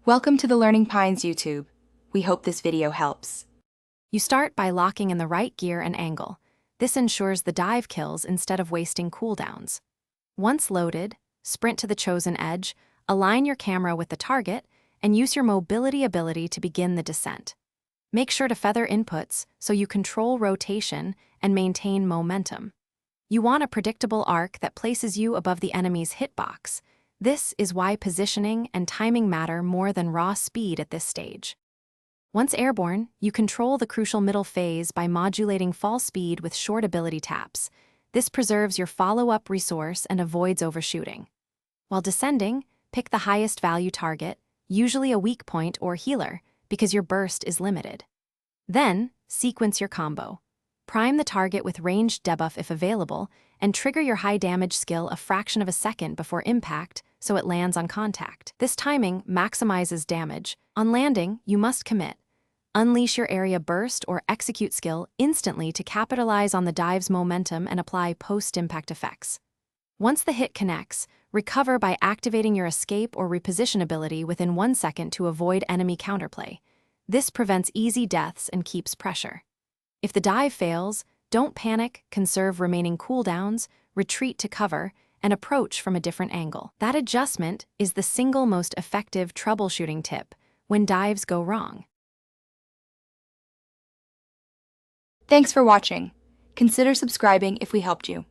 Welcome to the Learning Pines YouTube. We hope this video helps. You start by locking in the right gear and angle. This ensures the dive kills instead of wasting cooldowns. Once loaded, sprint to the chosen edge, align your camera with the target, and use your mobility ability to begin the descent. Make sure to feather inputs so you control rotation and maintain momentum. You want a predictable arc that places you above the enemy's hitbox. This is why positioning and timing matter more than raw speed at this stage. Once airborne, you control the crucial middle phase by modulating fall speed with short ability taps. This preserves your follow-up resource and avoids overshooting. While descending, pick the highest value target, usually a weak point or healer, because your burst is limited. Then, sequence your combo. Prime the target with ranged debuff if available, and trigger your high damage skill a fraction of a second before impact so it lands on contact. This timing maximizes damage. On landing, you must commit. Unleash your area burst or execute skill instantly to capitalize on the dive's momentum and apply post-impact effects. Once the hit connects, recover by activating your escape or reposition ability within 1 second to avoid enemy counterplay. This prevents easy deaths and keeps pressure. If the dive fails, don't panic, conserve remaining cooldowns, retreat to cover, and approach from a different angle. That adjustment is the single most effective troubleshooting tip when dives go wrong. Thanks for watching. Consider subscribing if we helped you.